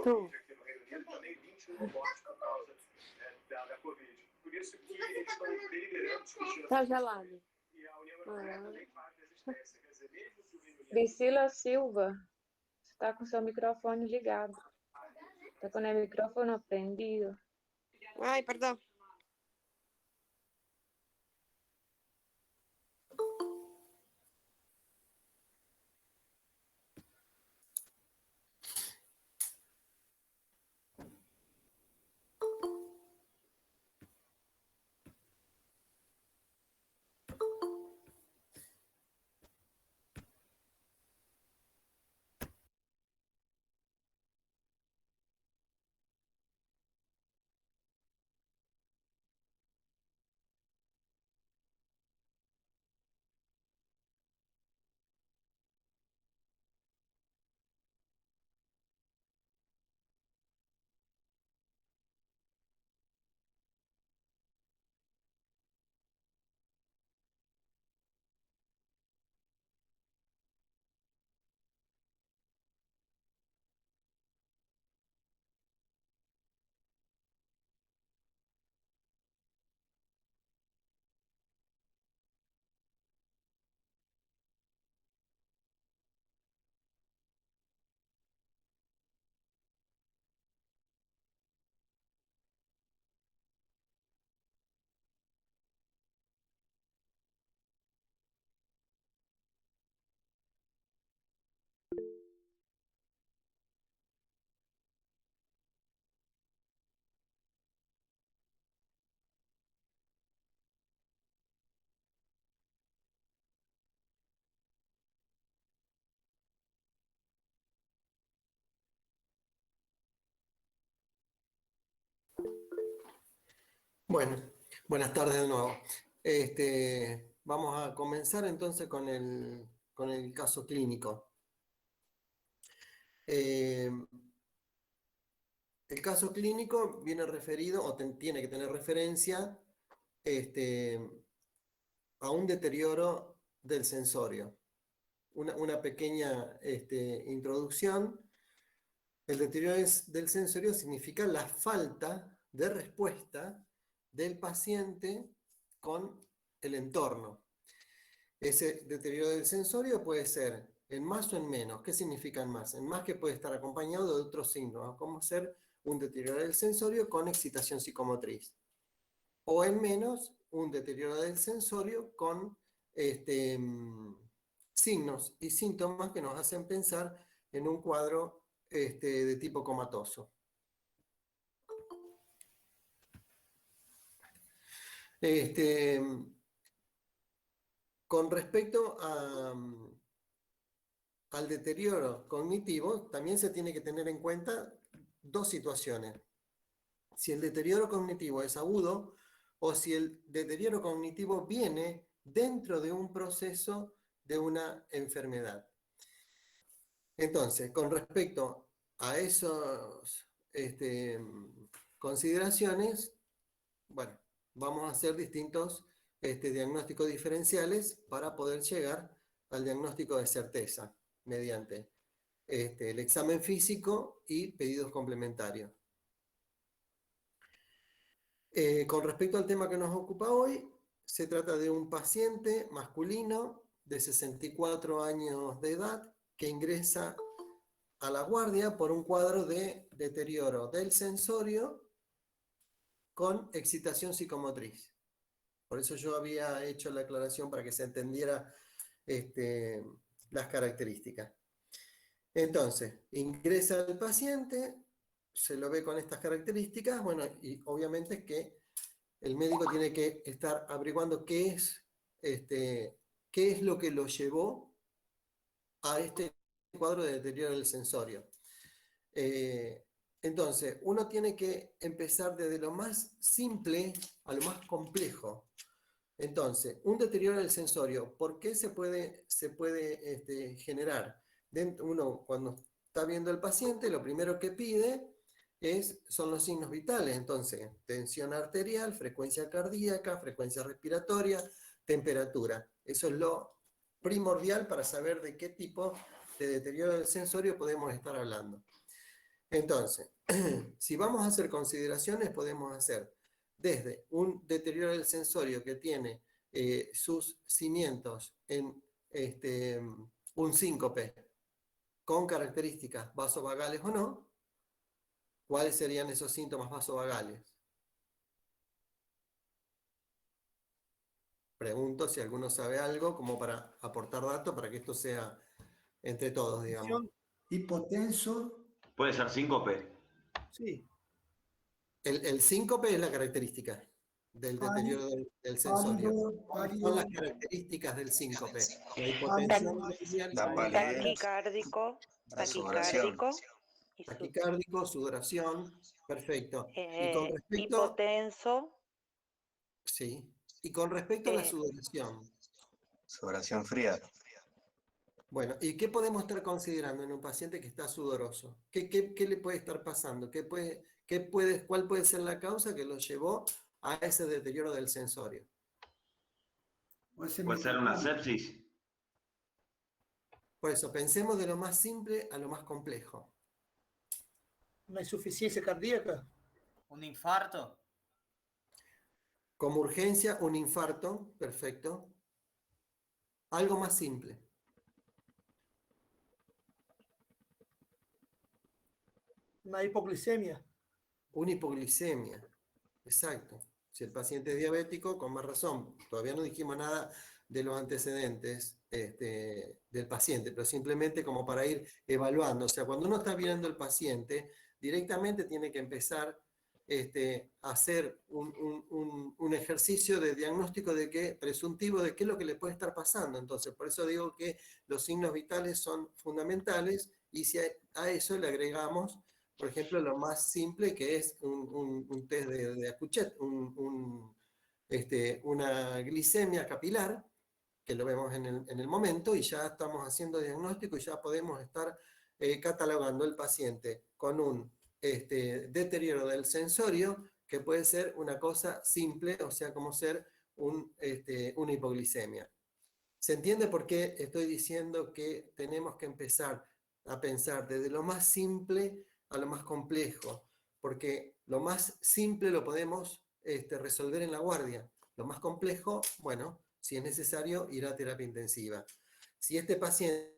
Tô. Tá gelado. Priscila Silva, você está com seu microfone ligado. Está com o microfone prendido. Ai, perdão. Bueno, buenas tardes de nuevo. Vamos a comenzar entonces con el caso clínico. El caso clínico viene referido o tiene que tener referencia a un deterioro del sensorio. Una pequeña introducción. El deterioro del sensorio significa la falta de respuesta del paciente con el entorno. Ese deterioro del sensorio puede ser en más o en menos. ¿Qué significa en más? En más que puede estar acompañado de otros signos, como ser un deterioro del sensorio con excitación psicomotriz. O en menos, un deterioro del sensorio con signos y síntomas que nos hacen pensar en un cuadro de tipo comatoso. Con respecto al deterioro cognitivo, también se tiene que tener en cuenta dos situaciones. Si el deterioro cognitivo es agudo o si el deterioro cognitivo viene dentro de un proceso de una enfermedad. Entonces, con respecto a esas consideraciones, bueno, vamos a hacer distintos diagnósticos diferenciales para poder llegar al diagnóstico de certeza mediante el examen físico y pedidos complementarios. Con respecto al tema que nos ocupa hoy, se trata de un paciente masculino de 64 años de edad que ingresa a la guardia por un cuadro de deterioro del sensorio con excitación psicomotriz. Por eso yo había hecho la aclaración para que se entendiera las características. Entonces, ingresa el paciente, se lo ve con estas características, bueno, y obviamente que el médico tiene que estar averiguando qué es lo que lo llevó a este cuadro de deterioro del sensorio. Entonces, uno tiene que empezar desde lo más simple a lo más complejo. Entonces, un deterioro del sensorio, ¿por qué se puede generar? Uno, cuando está viendo al paciente, lo primero que pide son los signos vitales. Entonces, tensión arterial, frecuencia cardíaca, frecuencia respiratoria, temperatura. Eso es lo primordial para saber de qué tipo de deterioro del sensorio podemos estar hablando. Entonces, si vamos a hacer consideraciones, podemos hacer desde un deterioro del sensorio que tiene sus cimientos en un síncope con características vasovagales o no. ¿Cuáles serían esos síntomas vasovagales? Pregunto si alguno sabe algo como para aportar datos para que esto sea entre todos, digamos. Hipotenso. Puede ser síncope. Sí. El síncope es la característica del deterioro del sensorio. Son las características del síncope. La hipotensión Taquicárdico y taquicárdico, sudoración, perfecto. Y con respecto, hipotenso. sí. Y con respecto a la sudoración. Sudoración fría. Bueno, ¿y qué podemos estar considerando en un paciente que está sudoroso? ¿Qué le puede estar pasando? ¿Cuál puede ser la causa que lo llevó a ese deterioro del sensorio? Puede ser una sepsis. Por eso, pensemos de lo más simple a lo más complejo. Una insuficiencia cardíaca. Un infarto. Como urgencia, un infarto, perfecto. Algo más simple. Una hipoglicemia. Una hipoglicemia, exacto. Si el paciente es diabético, con más razón. Todavía no dijimos nada de los antecedentes del paciente, pero simplemente como para ir evaluando. O sea, cuando uno está viendo al paciente, directamente tiene que empezar a hacer un ejercicio de diagnóstico presuntivo de qué es lo que le puede estar pasando. Entonces, por eso digo que los signos vitales son fundamentales y si a eso le agregamos, por ejemplo, lo más simple que es un test de Acouchet, una glicemia capilar, que lo vemos en el momento y ya estamos haciendo diagnóstico y ya podemos estar catalogando el paciente con un deterioro del sensorio, que puede ser una cosa simple, o sea, como ser una hipoglicemia. ¿Se entiende por qué estoy diciendo que tenemos que empezar a pensar desde lo más simple a lo más complejo? Porque lo más simple lo podemos resolver en la guardia. Lo más complejo, bueno, si es necesario, ir a terapia intensiva. Si este paciente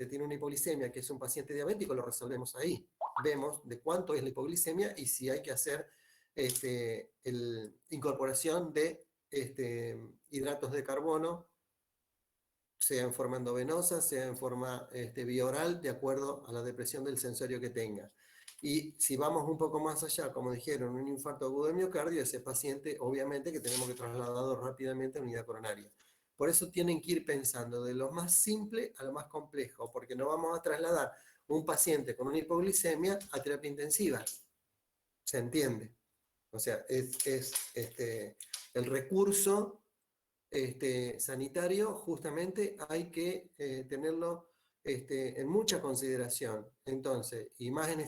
tiene una hipoglicemia, que es un paciente diabético, lo resolvemos ahí. Vemos de cuánto es la hipoglicemia y si hay que hacer incorporación de hidratos de carbono, sea en forma endovenosa, sea en forma vía oral, de acuerdo a la depresión del sensorio que tenga. Y si vamos un poco más allá, como dijeron, un infarto agudo de miocardio, ese paciente obviamente que tenemos que trasladarlo rápidamente a unidad coronaria. Por eso tienen que ir pensando de lo más simple a lo más complejo, porque no vamos a trasladar un paciente con una hipoglicemia a terapia intensiva. ¿Se entiende? O sea, es el recurso sanitario justamente hay que tenerlo en mucha consideración. Entonces, y más en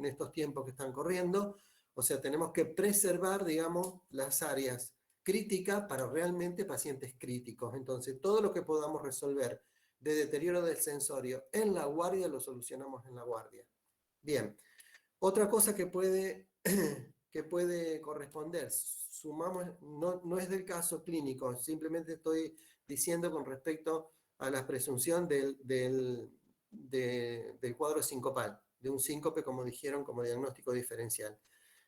estos tiempos que están corriendo, o sea, tenemos que preservar, digamos, las áreas críticas para realmente pacientes críticos. Entonces, todo lo que podamos resolver de deterioro del sensorio en la guardia, lo solucionamos en la guardia. Bien, otra cosa que puede corresponder, sumamos, no es del caso clínico, simplemente estoy diciendo con respecto a la presunción del cuadro sincopal, de un síncope, como dijeron, como diagnóstico diferencial.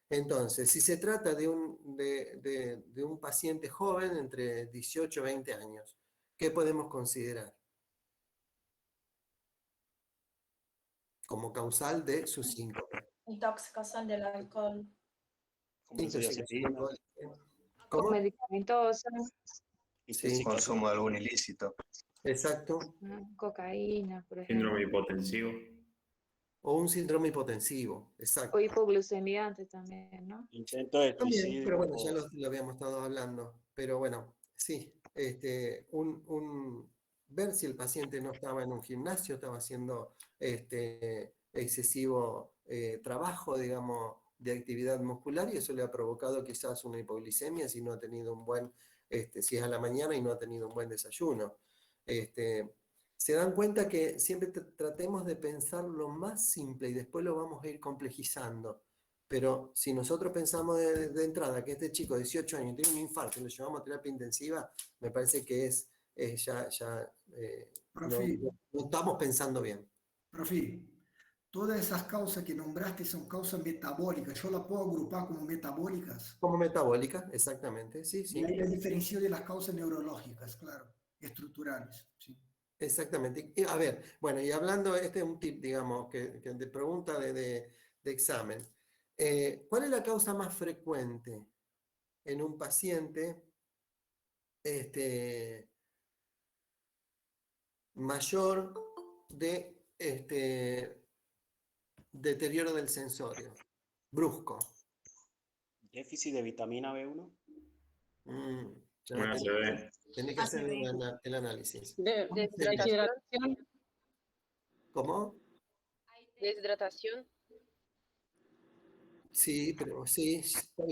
Entonces, si se trata de un paciente joven entre 18 y 20 años, ¿qué podemos considerar como causal de su síncope? Intoxicación del alcohol. ¿Cómo? Medicamentosa, Sí, Consumo de algún ilícito. exacto. cocaína, por Síndrome ejemplo. hipotensivo. O un síndrome hipotensivo, exacto. O hipoglucemia antes también, ¿no? Intento de También, suicidio. pero bueno, ya lo habíamos estado hablando. Pero bueno, sí, ver si el paciente no estaba en un gimnasio, estaba haciendo excesivo trabajo, digamos, de actividad muscular y eso le ha provocado quizás una hipoglicemia si no ha tenido si es a la mañana y no ha tenido un buen desayuno. se dan cuenta que siempre tratemos de pensar lo más simple y después lo vamos a ir complejizando. Pero si nosotros pensamos de entrada que este chico de 18 años tiene un infarto y lo llevamos a terapia intensiva, me parece que Profe, no estamos pensando bien. profe, todas esas causas que nombraste son causas metabólicas. ¿Yo las puedo agrupar como metabólicas? Como metabólica, exactamente, sí, Y sí. ahí la diferencio de las causas neurológicas, claro, estructurales. Sí. Exactamente. A ver, bueno, y hablando, este es un tip, digamos, que de pregunta de examen. ¿Cuál es la causa más frecuente en un paciente mayor de deterioro del sensorio? Brusco. Déficit de vitamina B1. Ya Bueno, se ve. tenés que hacer ACV. el análisis. Deshidratación. ¿Cómo? Deshidratación. Sí, pero sí, está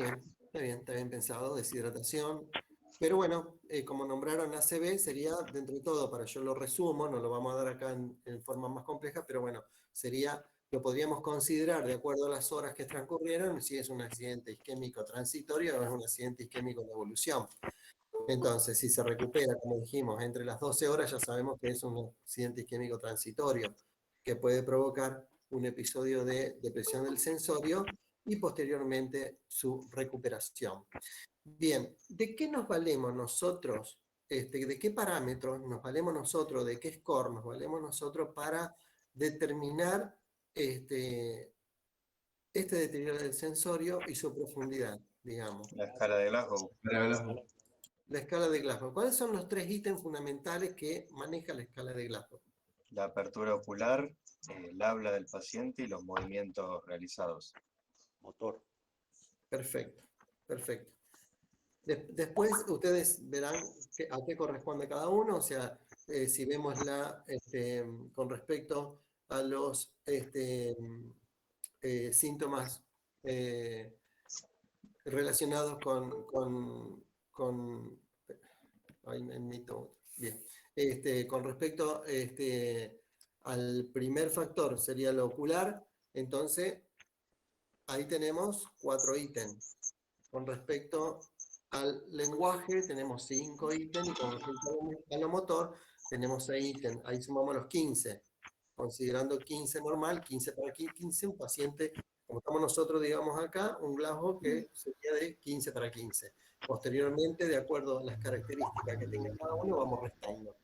bien pensado, deshidratación. Pero bueno, como nombraron ACV, sería dentro de todo, para yo lo resumo, no lo vamos a dar acá en forma más compleja, pero bueno, lo podríamos considerar de acuerdo a las horas que transcurrieron, si es un accidente isquémico transitorio o es un accidente isquémico en evolución. Entonces, si se recupera, como dijimos, entre las 12 horas, ya sabemos que es un accidente isquémico transitorio, que puede provocar un episodio de depresión del sensorio y posteriormente su recuperación. Bien, ¿de qué nos valemos nosotros? ¿De qué parámetros nos valemos nosotros? ¿De qué score nos valemos nosotros para determinar este deterioro del sensorio y su profundidad, digamos? La escala de Glasgow. La escala de Glasgow. ¿Cuáles son los 3 ítems fundamentales que maneja la escala de Glasgow? La apertura ocular, el habla del paciente y los movimientos realizados. Motor. Perfecto, perfecto. Después ustedes verán a qué corresponde cada uno, o sea, si vemos con respecto a los síntomas relacionados con respecto al primer factor, sería lo ocular, entonces ahí tenemos 4 ítems. Con respecto al lenguaje tenemos 5 ítems y con respecto a lo motor tenemos 6 ítems. Ahí sumamos los 15, considerando 15 normal, 15 para 15, un paciente, como estamos nosotros, digamos acá, un Glasgow que sería de 15 para 15. Posteriormente, de acuerdo a las características que tenga cada uno, vamos restando.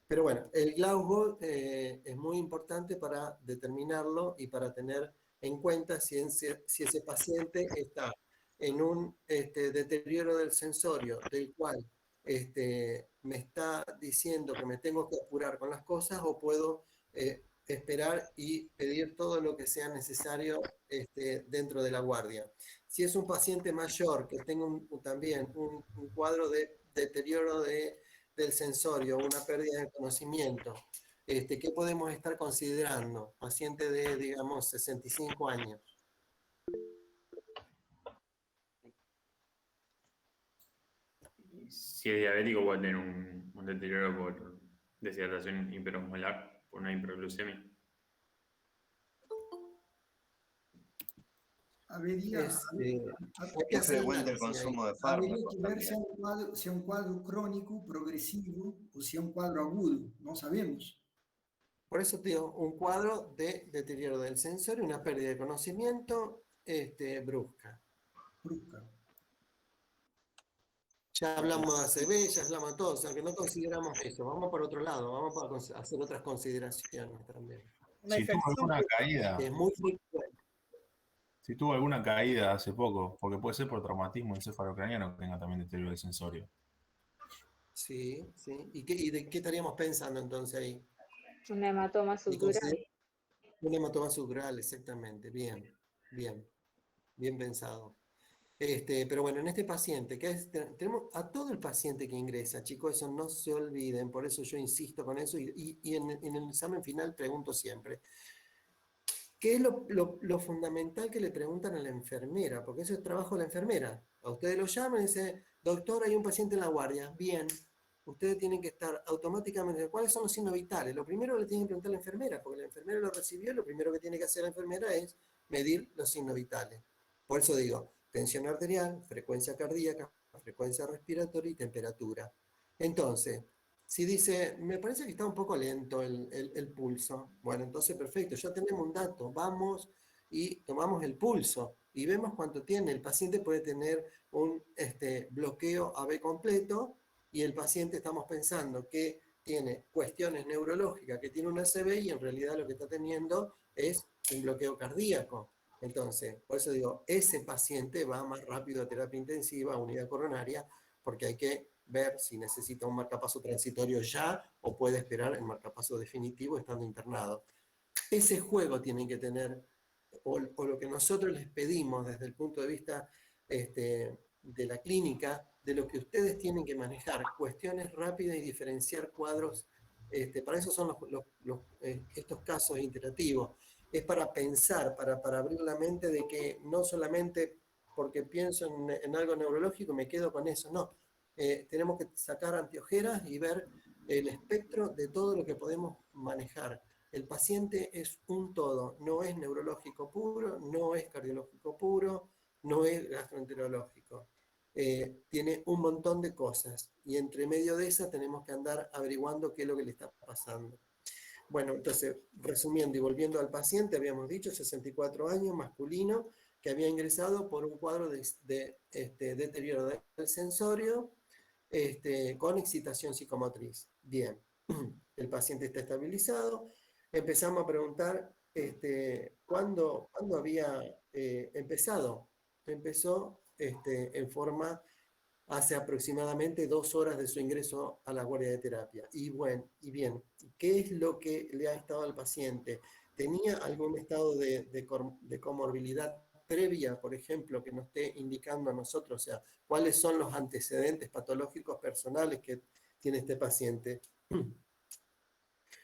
Pero bueno, el Glasgow es muy importante para determinarlo y para tener en cuenta si ese paciente está en un deterioro del sensorio, del cual me está diciendo que me tengo que apurar con las cosas, o puedo esperar y pedir todo lo que sea necesario dentro de la guardia. Si es un paciente mayor que tenga también un cuadro de deterioro del sensorio, una pérdida de conocimiento, ¿qué podemos estar considerando? Paciente de, digamos, 65 años. Si es diabético puede tener un deterioro por deshidratación hiperosmolar, por una hiperglucemia. Habría ¿Qué es frecuente el consumo de fármacos? que ver si es un cuadro crónico, progresivo, o si es un cuadro agudo. No sabemos. Por eso te digo, un cuadro de deterioro del sensorio, una pérdida de conocimiento brusca. Ya hablamos de ACV, ya hablamos de todo, o sea que no consideramos eso, vamos por otro lado, vamos a hacer otras consideraciones también. Una Si tuvo infección. alguna caída, Es muy frecuente. si tuvo alguna caída hace poco, porque puede ser por traumatismo encefalocraniano que tenga también deterioro del sensorio. Sí, sí. ¿Y de qué estaríamos pensando entonces ahí? Un hematoma subdural. Un hematoma subdural, exactamente. Bien, bien, bien pensado. Pero bueno, en este paciente, tenemos a todo el paciente que ingresa, chicos, eso no se olviden, por eso yo insisto con eso y en el examen final pregunto siempre. ¿Qué es lo fundamental que le preguntan a la enfermera? Porque eso es trabajo de la enfermera. A ustedes lo llaman y dicen, doctor, hay un paciente en la guardia. Bien. ustedes tienen que estar automáticamente, ¿cuáles son los signos vitales? Lo primero le tienen que preguntar a la enfermera, porque la enfermera lo recibió, y lo primero que tiene que hacer la enfermera es medir los signos vitales. Por eso digo, tensión arterial, frecuencia cardíaca, frecuencia respiratoria y temperatura. Entonces, si dice, me parece que está un poco lento el pulso, bueno, entonces perfecto, ya tenemos un dato, vamos y tomamos el pulso y vemos cuánto tiene. El paciente puede tener un bloqueo AB completo y el paciente estamos pensando que tiene cuestiones neurológicas, que tiene una ACV y en realidad lo que está teniendo es un bloqueo cardíaco. Entonces, por eso digo, ese paciente va más rápido a terapia intensiva, a unidad coronaria, porque hay que ver si necesita un marcapaso transitorio ya o puede esperar el marcapaso definitivo estando internado. Ese juego tienen que tener, o lo que nosotros les pedimos desde el punto de vista de la clínica, de lo que ustedes tienen que manejar, cuestiones rápidas y diferenciar cuadros. Para eso son estos casos iterativos. Es para pensar, para abrir la mente de que no solamente porque pienso en algo neurológico me quedo con eso, no. Tenemos que sacar anteojeras y ver el espectro de todo lo que podemos manejar. El paciente es un todo, no es neurológico puro, no es cardiológico puro, no es gastroenterológico. Tiene un montón de cosas y entre medio de esas tenemos que andar averiguando qué es lo que le está pasando. Bueno, entonces, resumiendo y volviendo al paciente, habíamos dicho 64 años, masculino, que había ingresado por un cuadro de deterioro del sensorio con excitación psicomotriz. Bien, el paciente está estabilizado. Empezamos a preguntar ¿cuándo había empezado? Empezó en forma hace aproximadamente 2 horas de su ingreso a la guardia de terapia. Y bueno, y bien, ¿qué es lo que le ha estado al paciente? ¿Tenía algún estado de comorbilidad previa, por ejemplo, que nos esté indicando a nosotros? O sea, ¿cuáles son los antecedentes patológicos personales que tiene este paciente?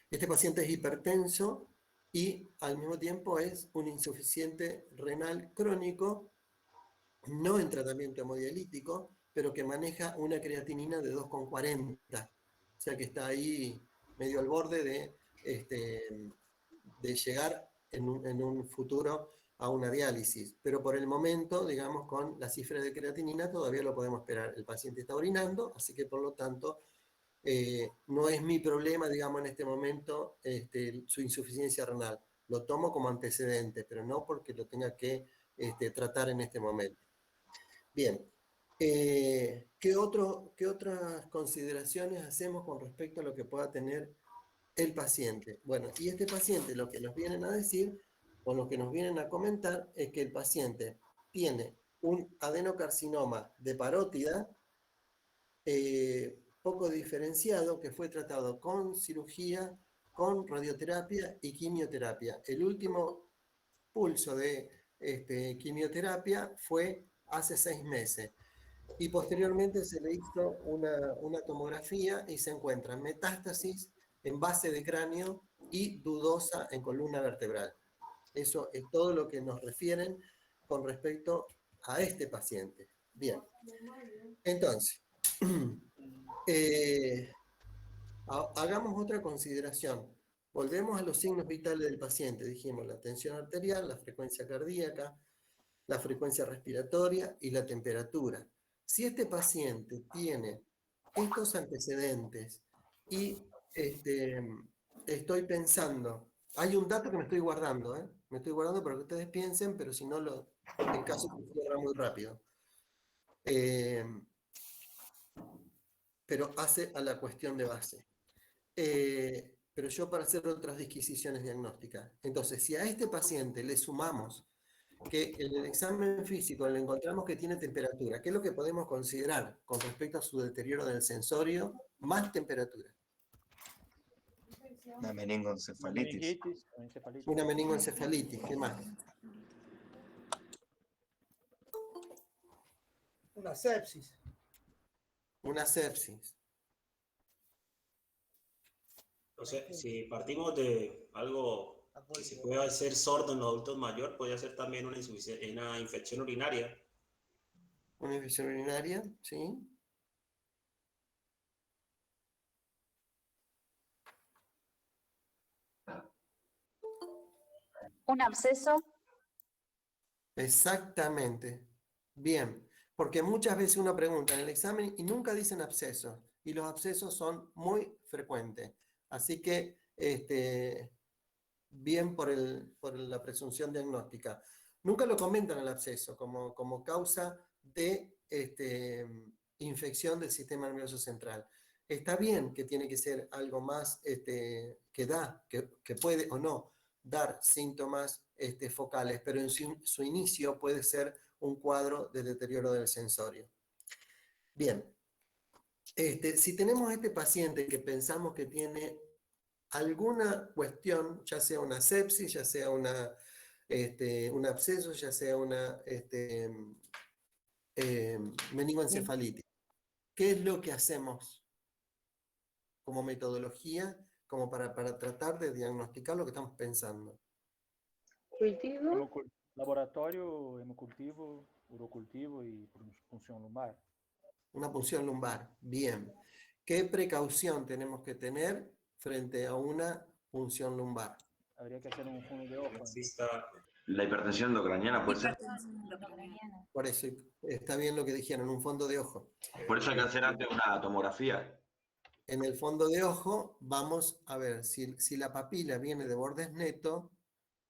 Este paciente es hipertenso y al mismo tiempo es un insuficiente renal crónico, no en tratamiento hemodialítico, pero que maneja una creatinina de 2,40. O sea que está ahí medio al borde de llegar en un futuro a una diálisis. Pero por el momento, digamos, con la cifra de creatinina todavía lo podemos esperar. El paciente está orinando, así que por lo tanto no es mi problema, digamos, en este momento su insuficiencia renal. Lo tomo como antecedente, pero no porque lo tenga que tratar en este momento. Bien, ¿qué otras consideraciones hacemos con respecto a lo que pueda tener el paciente? Bueno, y este paciente lo que nos vienen a decir, o lo que nos vienen a comentar, es que el paciente tiene un adenocarcinoma de parótida poco diferenciado, que fue tratado con cirugía, con radioterapia y quimioterapia. El último pulso de quimioterapia fue hace 6 meses. Y posteriormente se le hizo una tomografía y se encuentran metástasis en base de cráneo y dudosa en columna vertebral. Eso es todo lo que nos refieren con respecto a este paciente. Bien. Entonces, hagamos otra consideración. Volvemos a los signos vitales del paciente. Dijimos la tensión arterial, la frecuencia cardíaca, la frecuencia respiratoria y la temperatura. Si este paciente tiene estos antecedentes y estoy pensando, hay un dato que me estoy guardando, me estoy guardando para que ustedes piensen, pero si no, el caso se cierra muy rápido. Pero hace a la cuestión de base. Pero yo para hacer otras disquisiciones diagnósticas. Entonces, si a este paciente le sumamos que en el examen físico le encontramos que tiene temperatura, ¿qué es lo que podemos considerar con respecto a su deterioro del sensorio? Más temperatura. Una meningoencefalitis. Una meningoencefalitis, ¿qué más? Una sepsis. Una sepsis. O sea, si partimos de algo que se puede hacer sordo en los adultos mayores, puede ser también una infección urinaria. Una infección urinaria, sí. ¿Un absceso? Exactamente. Bien, porque muchas veces uno pregunta en el examen y nunca dicen abscesos, y los abscesos son muy frecuentes. Así que, bien por la presunción diagnóstica. Nunca lo comentan el absceso como causa de infección del sistema nervioso central. Está bien que tiene que ser algo más que puede o no dar síntomas focales, pero en su inicio puede ser un cuadro de deterioro del sensorio. Bien, si tenemos este paciente que pensamos que tiene alguna cuestión, ya sea una sepsis, ya sea un absceso, ya sea una meningoencefalitis, ¿qué es lo que hacemos como metodología como para tratar de diagnosticar lo que estamos pensando? Cultivo. Laboratório, hemocultivo, urocultivo y punción lumbar. Una punción lumbar, bien. ¿Qué precaución tenemos que tener frente a una punción lumbar? Habría que hacer un fondo de ojo. La hipertensión endocraniana puede ser. Por eso está bien lo que dijeron, un fondo de ojo. Por eso hay que hacer antes una tomografía. En el fondo de ojo vamos a ver si la papila viene de bordes netos,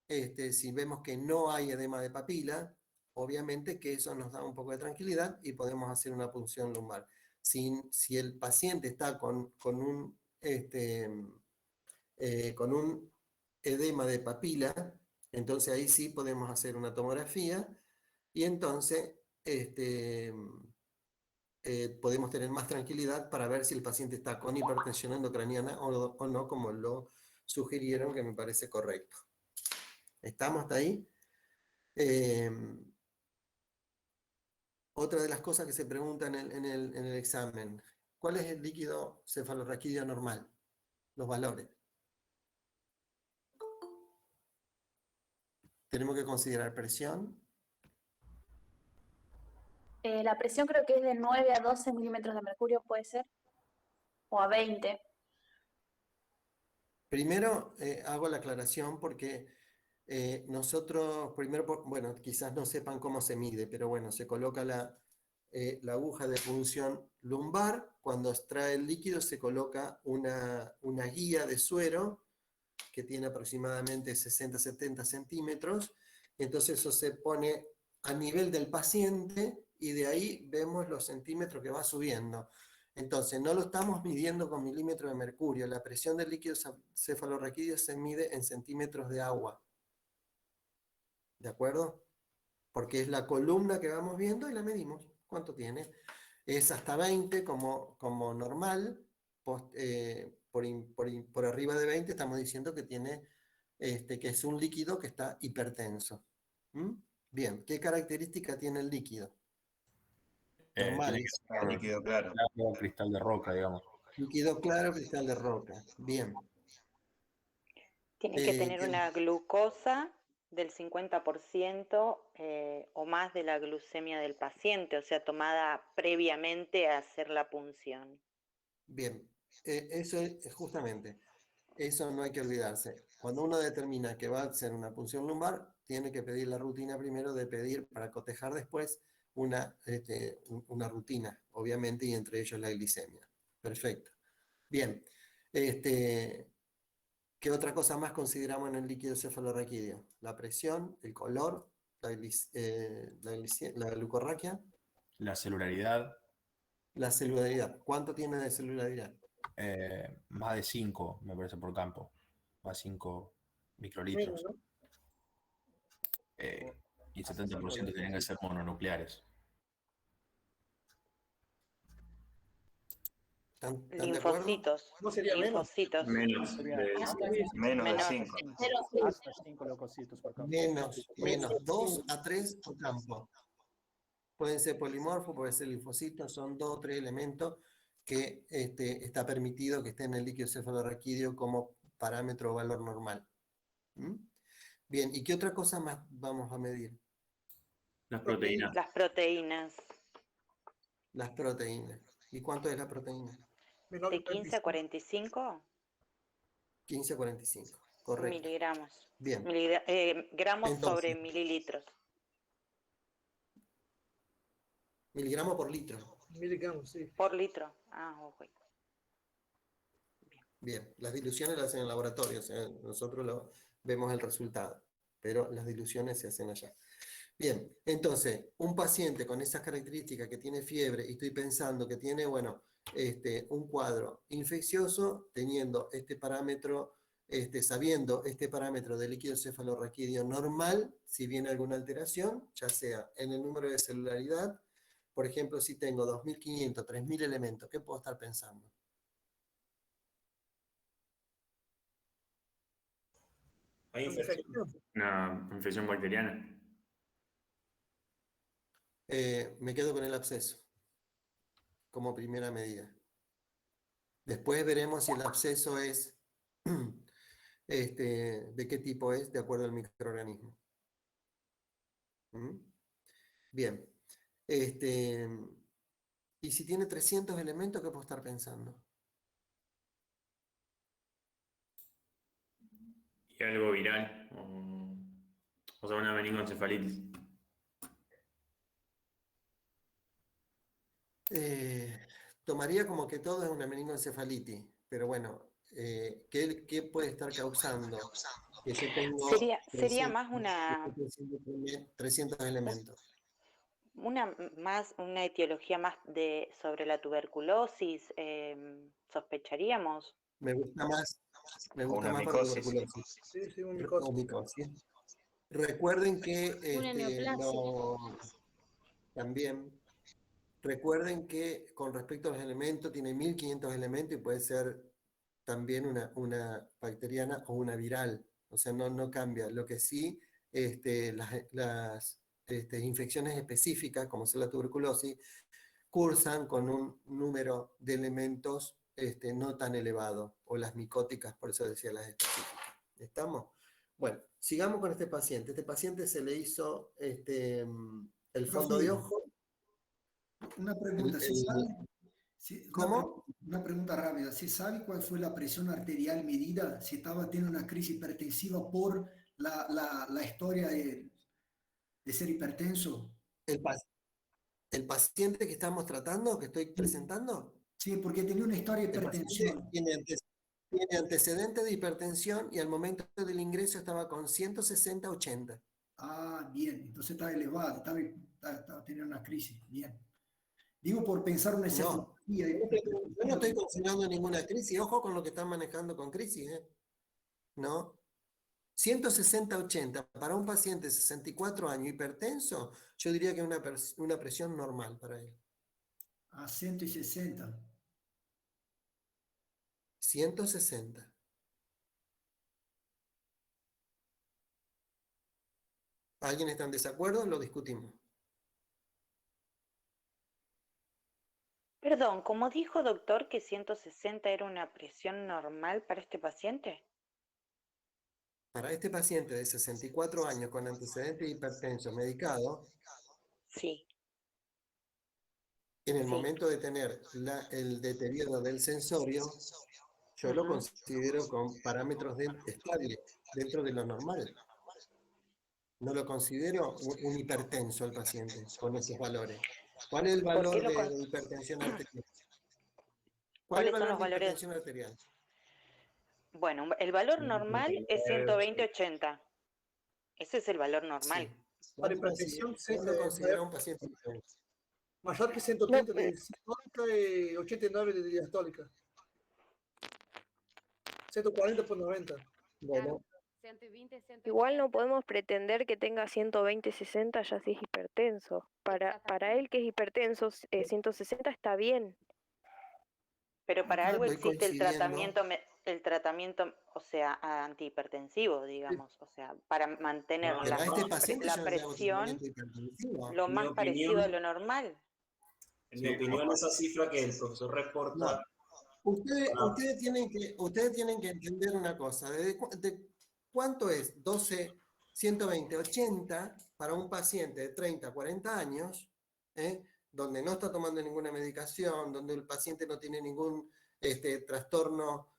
si vemos que no hay edema de papila, obviamente que eso nos da un poco de tranquilidad y podemos hacer una punción lumbar. Si el paciente está con un edema de papila, entonces ahí sí podemos hacer una tomografía y entonces podemos tener más tranquilidad para ver si el paciente está con hipertensión endocraniana o no, como lo sugirieron, que me parece correcto. ¿Estamos hasta ahí? Otra de las cosas que se preguntan en el examen, ¿cuál es el líquido cefalorraquídeo normal? Los valores. Tenemos que considerar presión. La presión creo que es de 9 a 12 milímetros de mercurio, ¿puede ser? O a 20. Primero hago la aclaración porque nosotros, primero, bueno, quizás no sepan cómo se mide, pero bueno, se coloca la aguja de punción lumbar. Cuando extrae el líquido se coloca una guía de suero que tiene aproximadamente 60-70 centímetros. Entonces eso se pone a nivel del paciente y de ahí vemos los centímetros que va subiendo. Entonces no lo estamos midiendo con milímetros de mercurio. La presión del líquido cefalorraquídeo se mide en centímetros de agua. ¿De acuerdo? Porque es la columna que vamos viendo y la medimos. ¿Cuánto tiene? Es hasta 20 como normal. Por arriba de 20 estamos diciendo que tiene que es un líquido que está hipertenso. ¿Mm? Bien, ¿qué característica tiene el líquido? Normal. Tiene que ser Líquido claro. Cristal de roca, digamos. Líquido claro, cristal de roca. Bien. Tiene que tener una glucosa del 50% o más de la glucemia del paciente, o sea, tomada previamente a hacer la punción. Bien, eso es justamente, eso no hay que olvidarse. Cuando uno determina que va a hacer una punción lumbar, tiene que pedir la rutina primero de pedir para cotejar después una rutina, obviamente, y entre ellos la glicemia. Perfecto. Bien, ¿qué otra cosa más consideramos en el líquido cefalorraquídeo? La presión, el color, la glucorraquia. La celularidad. La celularidad. ¿Cuánto tiene de celularidad? Más de 5, me parece, por campo. Más de 5 microlitros. ¿No? Y el 70% tienen que ser mononucleares. Linfocitos. ¿No sería linfocitos. Menos de 5. Hasta 5 leucocitos por campo. Menos 2 a 3 por campo. Pueden ser polimorfos, pueden ser linfocitos, son 2 o 3 elementos que está permitido que estén en el líquido cefalorraquídeo como parámetro o valor normal. ¿Mm? Bien, ¿y qué otra cosa más vamos a medir? Las proteínas. Las proteínas. Las proteínas. ¿Y cuánto es la proteína? ¿De 15 a 45? 15 a 45, Correcto. Miligramos. Bien. Gramos sobre Entonces, mililitros. miligramos por litro. Miligramos, sí. Por litro. Ah, ok. Bien, las diluciones las hacen en el laboratorio, o sea, nosotros vemos el resultado, pero las diluciones se hacen allá. Bien, entonces, un paciente con esas características que tiene fiebre y estoy pensando que tiene, bueno, un cuadro infeccioso, teniendo este parámetro, sabiendo este parámetro de líquido cefalorraquídeo normal, si viene alguna alteración, ya sea en el número de celularidad, por ejemplo, si tengo 2.500, 3.000 elementos, ¿qué puedo estar pensando? Hay infección. Una infección bacteriana. Me quedo con el absceso como primera medida. Después veremos si el absceso es de qué tipo es de acuerdo al microorganismo. ¿Mm? Bien. Y si tiene 300 elementos, ¿qué puedo estar pensando? Y algo viral. O sea, una meningoencefalitis. Tomaría como que todo es una meningoencefalitis, pero bueno, ¿qué puede estar causando? Que yo tengo Sería más una 300 elementos. Una etiología más sobre la tuberculosis, sospecharíamos. Me gusta más Una por micosis. tuberculosis. Sí, sí, un O micosis. Recuerden que Una neoplasia. también recuerden que con respecto a los elementos tiene 1500 elementos y puede ser también una bacteriana o una viral. O sea, no cambia. Lo que sí, las infecciones específicas, como es la tuberculosis, cursan con un número de elementos no tan elevado, o las micóticas, por eso decía las específicas. ¿Estamos? Bueno, sigamos con este paciente. Este paciente se le hizo el fondo de ojo. Una pregunta, ¿sí sabe? ¿Cómo? Una pregunta rápida. ¿Se sabe cuál fue la presión arterial medida? Si estaba teniendo una crisis hipertensiva por la historia de ser hipertenso. ¿El paciente que estamos tratando, que estoy presentando? Sí, porque tenía una historia de hipertensión. Tiene antecedentes de hipertensión y al momento del ingreso estaba con 160/80. Ah, bien. Entonces estaba elevado, estaba teniendo una crisis. Bien. Digo por pensar una cefalopatía. Yo no estoy considerando ninguna crisis. Ojo con lo que están manejando con crisis, ¿no? 160/80 para un paciente de 64 años hipertenso, yo diría que es una presión normal para él. A 160. 160. ¿Alguien está en desacuerdo? Lo discutimos. Perdón, ¿cómo dijo doctor que 160 era una presión normal para este paciente? Para este paciente de 64 años con antecedentes de hipertenso medicado, sí. En el momento de tener el deterioro del sensorio, yo lo considero con parámetros estables, dentro de lo normal. No lo considero un hipertenso al paciente con esos valores. ¿Cuál es el valor de hipertensión arterial? ¿Cuál es el valor de hipertensión arterial? Bueno, el valor normal es 120/80. Ese es el valor normal. Para hipertensión, ¿Cuándo considera un paciente hipertenso? Mayor que 130 de sistólica y 89 de diastólica. 140/90. Bueno. Igual no podemos pretender que tenga 120/60 ya si es hipertenso. Para él que es hipertenso, 160 está bien. Pero para algo Estoy existe el tratamiento, o sea, antihipertensivo, digamos, o sea, para mantener la presión lo más parecido a lo normal. En mi opinión, esa cifra que el profesor reporta... Ustedes tienen que entender una cosa. ¿Cuánto es 120/80 para un paciente de 30, 40 años, donde no está tomando ninguna medicación, donde el paciente no tiene ningún trastorno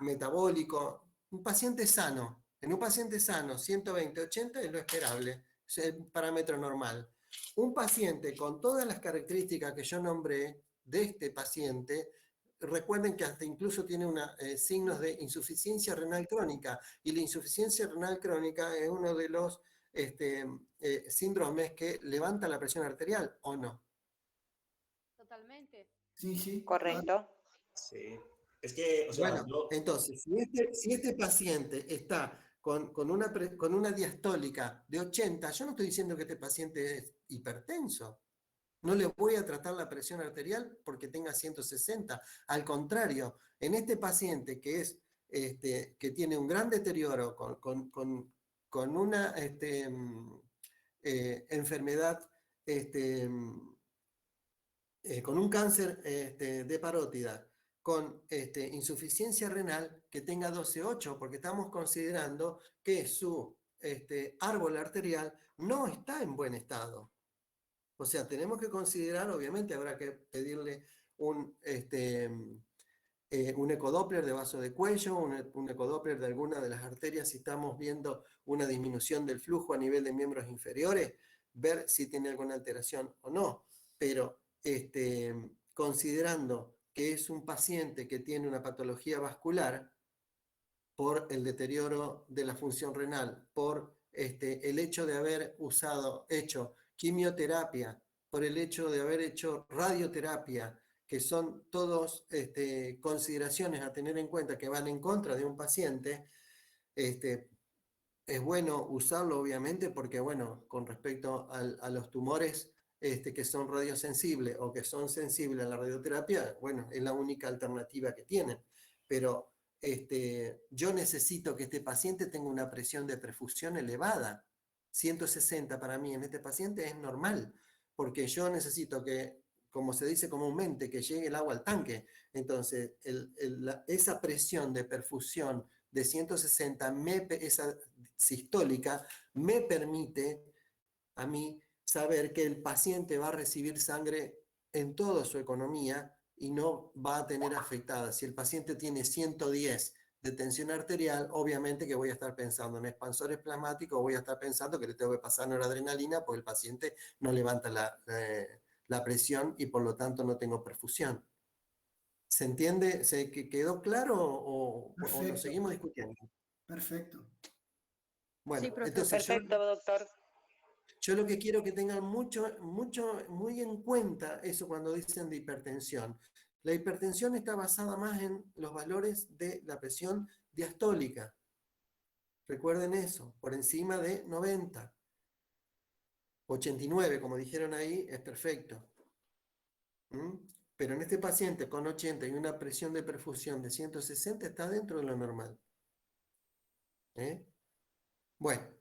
metabólico? un paciente sano. En un paciente sano, 120, 80 es lo esperable, es el parámetro normal. Un paciente con todas las características que yo nombré de este paciente, recuerden que hasta incluso tiene signos de insuficiencia renal crónica, y la insuficiencia renal crónica es uno de los síndromes que levanta la presión arterial, ¿o no? Totalmente. Sí, sí. Correcto. Sí. Es que, o sea, Bueno, entonces, si este paciente está con una diastólica de 80, yo no estoy diciendo que este paciente es hipertenso. No le voy a tratar la presión arterial porque tenga 160. Al contrario, en este paciente que tiene un gran deterioro con una enfermedad, con un cáncer de parótida, con insuficiencia renal, que tenga 12,8, porque estamos considerando que su árbol arterial no está en buen estado. O sea, tenemos que considerar, obviamente habrá que pedirle un ecodoppler de vaso de cuello, un ecodoppler de alguna de las arterias si estamos viendo una disminución del flujo a nivel de miembros inferiores, ver si tiene alguna alteración o no. Pero considerando que es un paciente que tiene una patología vascular por el deterioro de la función renal, por el hecho de haber hecho quimioterapia, por el hecho de haber hecho radioterapia, que son todos consideraciones a tener en cuenta que van en contra de un paciente, es bueno usarlo obviamente porque, bueno, con respecto a los tumores que son radiosensibles o que son sensibles a la radioterapia, bueno, es la única alternativa que tienen. Pero yo necesito que este paciente tenga una presión de perfusión elevada. 160 para mí en este paciente es normal, porque yo necesito que, como se dice comúnmente, que llegue el agua al tanque. Entonces, esa presión de perfusión de 160, esa sistólica, me permite a mí saber que el paciente va a recibir sangre en toda su economía y no va a tener afectada. Si el paciente tiene 110 de tensión arterial, obviamente que voy a estar pensando en expansores plasmáticos, voy a estar pensando que le tengo que pasar noradrenalina porque el paciente no levanta la presión y por lo tanto no tengo perfusión. ¿Se entiende? ¿Se quedó claro o lo seguimos discutiendo? Perfecto. Bueno, sí, entonces perfecto, doctor. Yo lo que quiero que tengan muy en cuenta eso cuando dicen de hipertensión. La hipertensión está basada más en los valores de la presión diastólica. Recuerden eso, por encima de 90. 89, como dijeron ahí, es perfecto. Pero en este paciente con 80 y una presión de perfusión de 160 está dentro de lo normal. Bueno.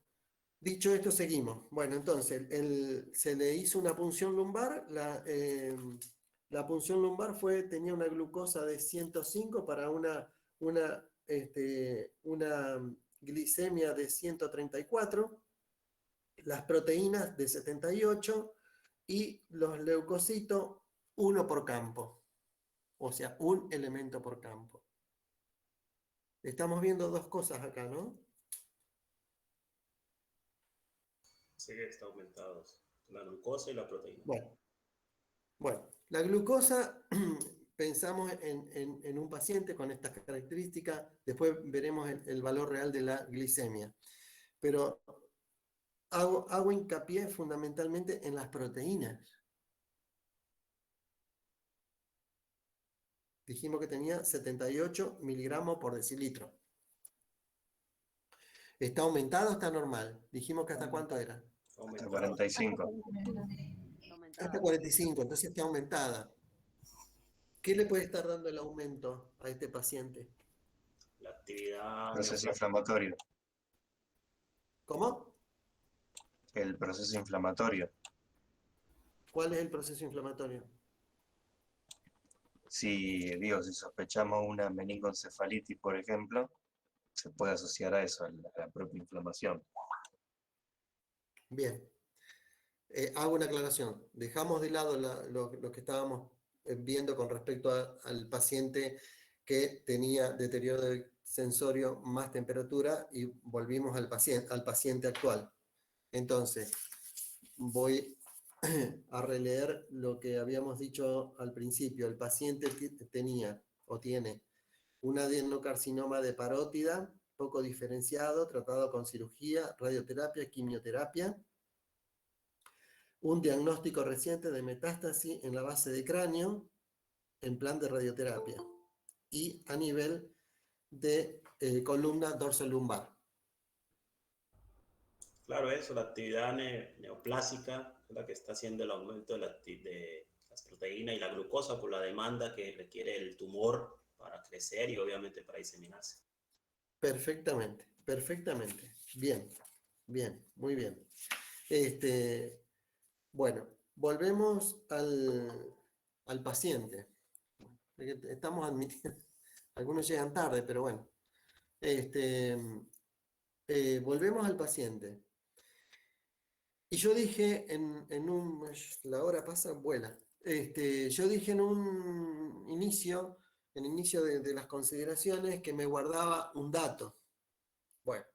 Dicho esto, seguimos. Bueno, entonces, se le hizo una punción lumbar. La punción lumbar tenía una glucosa de 105 para una glicemia de 134, las proteínas de 78 y los leucocitos 1 por campo. O sea, un elemento por campo. Estamos viendo dos cosas acá, ¿no? Sí, está aumentados. La glucosa y la proteína. Bueno, la glucosa, pensamos en un paciente con estas características, después veremos el valor real de la glicemia. Pero hago hincapié fundamentalmente en las proteínas. Dijimos que tenía 78 miligramos por decilitro. ¿Está aumentado o está normal? Dijimos que hasta cuánto era. Hasta 45. Hasta 45, entonces está aumentada. ¿Qué le puede estar dando el aumento a este paciente? La actividad... Proceso inflamatorio. ¿Cómo? El proceso inflamatorio. ¿Cuál es el proceso inflamatorio? Si sospechamos una meningoencefalitis, por ejemplo, se puede asociar a eso, a la propia inflamación. Bien. Hago una aclaración. Dejamos de lado lo que estábamos viendo con respecto al paciente que tenía deterioro de sensorio más temperatura y volvimos al paciente actual. Entonces, voy a releer lo que habíamos dicho al principio. El paciente tenía o tiene un adenocarcinoma de parótida, poco diferenciado, tratado con cirugía, radioterapia, quimioterapia. Un diagnóstico reciente de metástasis en la base de cráneo, en plan de radioterapia. Y a nivel de columna dorsolumbar. Claro, eso, la actividad neoplásica es la que está haciendo el aumento de las proteínas y la glucosa por la demanda que requiere el tumor para crecer y obviamente para diseminarse. Perfectamente, perfectamente. Bien, bien, muy bien. Bueno, volvemos al paciente. Estamos admitiendo, algunos llegan tarde, pero bueno. Volvemos al paciente. Y yo dije la hora pasa, vuela. Yo dije en un inicio, de las consideraciones, que me guardaba un dato. Bueno,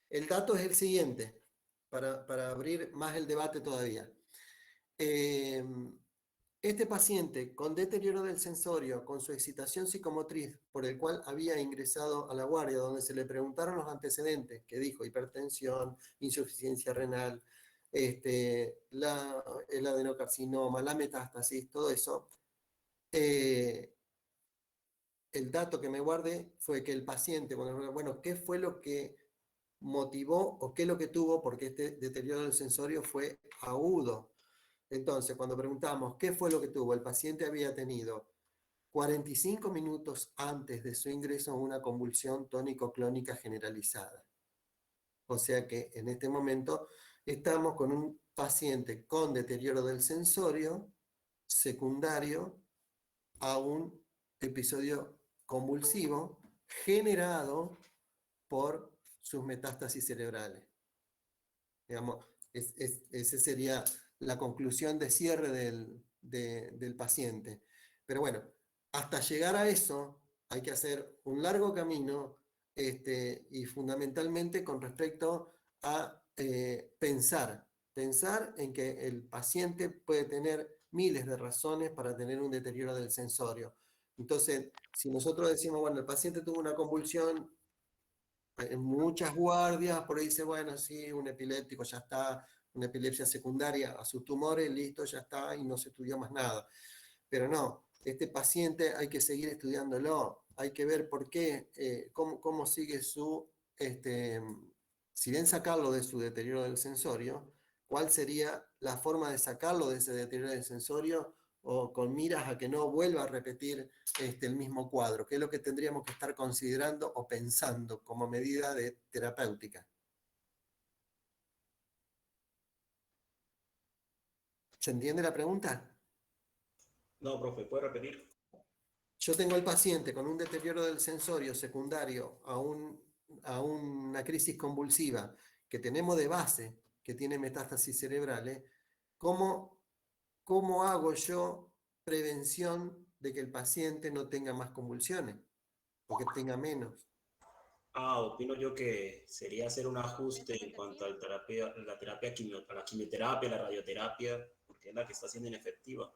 el dato es el siguiente, para abrir más el debate todavía. Este paciente con deterioro del sensorio, con su excitación psicomotriz, por el cual había ingresado a la guardia, donde se le preguntaron los antecedentes, que dijo hipertensión, insuficiencia renal, el adenocarcinoma, la metástasis, todo eso. El dato que me guardé fue que el paciente, bueno, ¿qué fue lo que motivó o qué es lo que tuvo? Porque este deterioro del sensorio fue agudo. Entonces, cuando preguntamos qué fue lo que tuvo, el paciente había tenido 45 minutos antes de su ingreso una convulsión tónico-clónica generalizada. O sea que en este momento estamos con un paciente con deterioro del sensorio secundario a un episodio convulsivo generado por sus metástasis cerebrales. Digamos, ese sería la conclusión de cierre del paciente. Pero bueno, hasta llegar a eso hay que hacer un largo camino y fundamentalmente con respecto a pensar en que el paciente puede tener miles de razones para tener un deterioro del sensorio. Entonces, si nosotros decimos, bueno, el paciente tuvo una convulsión en muchas guardias, por ahí dice, bueno, sí, un epiléptico ya está, una epilepsia secundaria a sus tumores, listo, ya está, y no se estudió más nada. Pero no, este paciente hay que seguir estudiándolo, hay que ver por qué, cómo sigue si bien sacarlo de su deterioro del sensorio, cuál sería la forma de sacarlo de ese deterioro del sensorio, o con miras a que no vuelva a repetir el mismo cuadro, que es lo que tendríamos que estar considerando o pensando como medida terapéutica. ¿Se entiende la pregunta? No, profe, ¿puede repetir? Yo tengo al paciente con un deterioro del sensorio secundario a una crisis convulsiva que tenemos de base, que tiene metástasis cerebrales. ¿Cómo hago yo prevención de que el paciente no tenga más convulsiones o que tenga menos? Opino yo que sería hacer un ajuste en cuanto a la quimioterapia, la radioterapia, porque es la que está siendo inefectiva.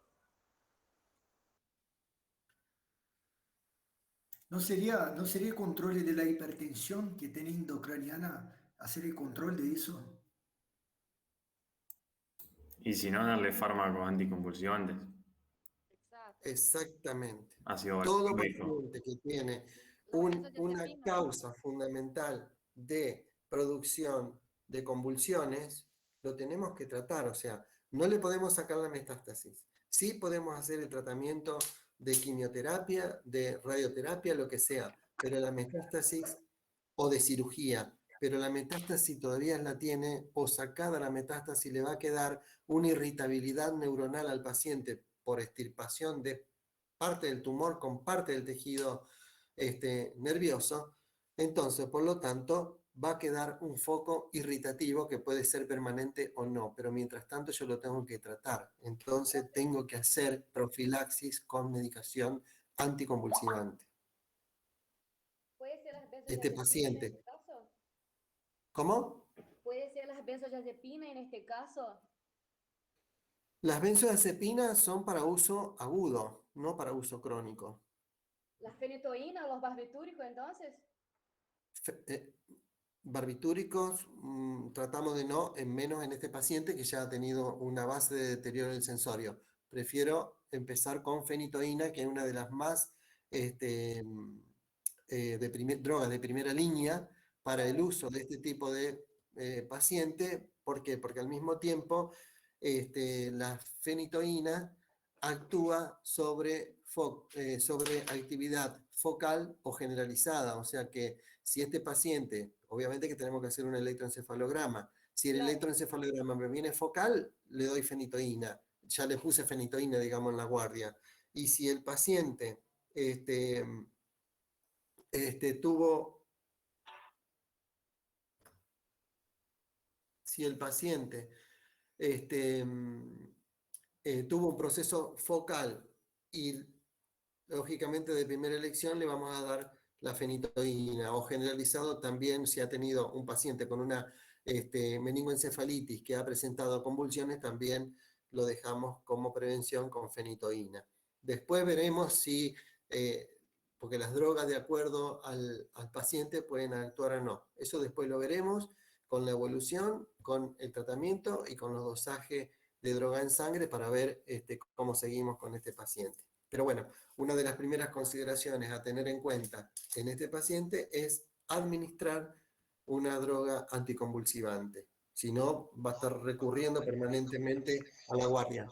¿No sería el control de la hipertensión que tiene endocraniana, hacer el control de eso? Y si no, darle fármacos anticonvulsivantes. Exactamente. Ácido Todo valproico. paciente que tiene una causa fundamental de producción de convulsiones, lo tenemos que tratar. O sea, no le podemos sacar la metástasis. Sí podemos hacer el tratamiento de quimioterapia, de radioterapia, lo que sea, pero la metástasis, o de cirugía, pero la metástasis todavía la tiene, o sacada la metástasis le va a quedar una irritabilidad neuronal al paciente por extirpación de parte del tumor con parte del tejido nervioso. Entonces, por lo tanto, va a quedar un foco irritativo que puede ser permanente o no, pero mientras tanto yo lo tengo que tratar. Entonces, tengo que hacer profilaxis con medicación anticonvulsivante. ¿Puede ser este paciente. ¿Cómo? ¿Puede ser las benzodiazepina en este caso? Las benzodiazepinas son para uso agudo, no para uso crónico. ¿La fenitoína o los barbitúricos entonces? Barbitúricos tratamos de no, en menos en este paciente que ya ha tenido una base de deterioro del sensorio. Prefiero empezar con fenitoína, que es una de las más drogas de primera línea para el uso de este tipo de paciente. ¿Por qué? Porque al mismo tiempo la fenitoína actúa sobre actividad focal o generalizada, o sea que si este paciente, obviamente que tenemos que hacer un electroencefalograma, si el electroencefalograma me viene focal, le doy fenitoína, ya le puse fenitoína, digamos, en la guardia, y si el paciente tuvo, si el paciente tuvo un proceso focal y lógicamente de primera elección le vamos a dar la fenitoína, o generalizado también si ha tenido un paciente con una meningoencefalitis que ha presentado convulsiones, también lo dejamos como prevención con fenitoína. Después veremos si, porque las drogas de acuerdo al paciente pueden actuar o no. Eso después lo veremos con la evolución, con el tratamiento y con los dosajes de droga en sangre para ver cómo seguimos con este paciente. Pero bueno, una de las primeras consideraciones a tener en cuenta en este paciente es administrar una droga anticonvulsivante. Si no, va a estar recurriendo permanentemente a la guardia.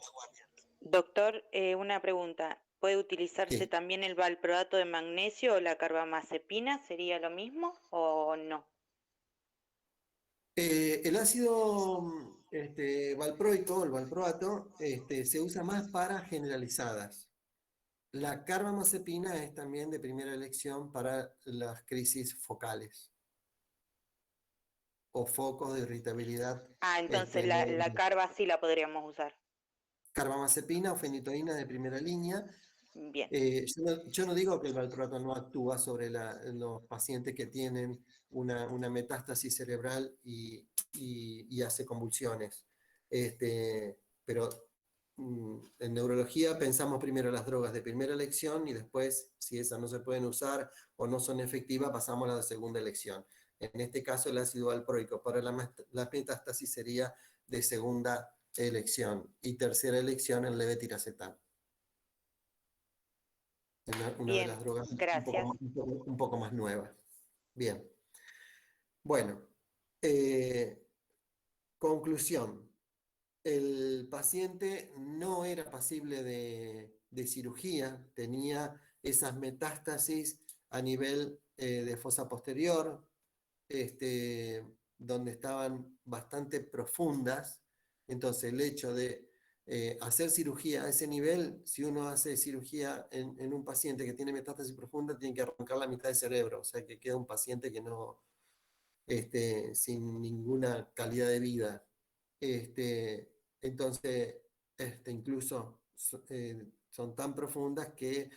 Doctor, una pregunta. ¿Puede utilizarse también el valproato de magnesio o la carbamazepina? ¿Sería lo mismo o no? El ácido valproico, el valproato, se usa más para generalizadas. La carbamazepina es también de primera elección para las crisis focales o focos de irritabilidad. Entonces la carba sí la podríamos usar. Carbamazepina o fenitoína de primera línea. Bien. Yo no digo que el valproato no actúa sobre los pacientes que tienen una metástasis cerebral y hace convulsiones. Pero en neurología pensamos primero las drogas de primera elección y después, si esas no se pueden usar o no son efectivas, pasamos a la de segunda elección. En este caso, el ácido valproico para la metástasis sería de segunda elección y tercera elección el levetiracetam. Una de las drogas un poco más nuevas. Bien. Bueno, conclusión. El paciente no era pasible de cirugía, tenía esas metástasis a nivel de fosa posterior, donde estaban bastante profundas. Entonces el hecho de hacer cirugía a ese nivel, si uno hace cirugía en un paciente que tiene metástasis profunda, tiene que arrancar la mitad del cerebro, o sea que queda un paciente que no, sin ninguna calidad de vida. Entonces, incluso son tan profundas que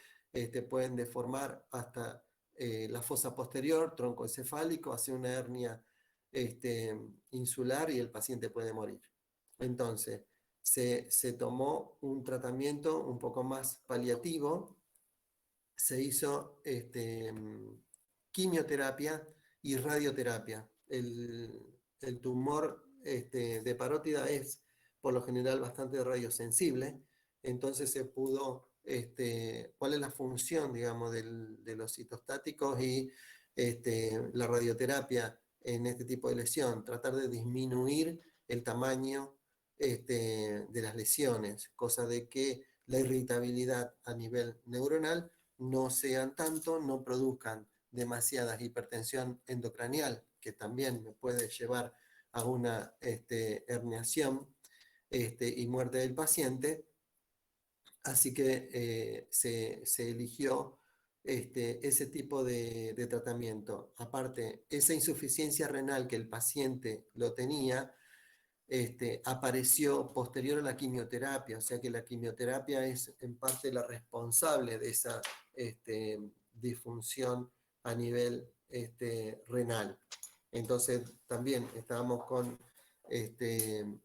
pueden deformar hasta la fosa posterior, tronco encefálico, hace una hernia insular y el paciente puede morir. Entonces, se tomó un tratamiento un poco más paliativo, se hizo quimioterapia y radioterapia. El tumor de parótida es por lo general bastante radiosensible, entonces se pudo, cuál es la función, digamos, de los citostáticos y la radioterapia en este tipo de lesión, tratar de disminuir el tamaño de las lesiones, cosa de que la irritabilidad a nivel neuronal no sean tanto, no produzcan demasiada hipertensión endocranial, que también me puede llevar a una herniación y muerte del paciente. Así que se eligió ese tipo de tratamiento. Aparte, esa insuficiencia renal que el paciente lo tenía, apareció posterior a la quimioterapia, o sea que la quimioterapia es en parte la responsable de esa disfunción a nivel renal. Entonces también estábamos con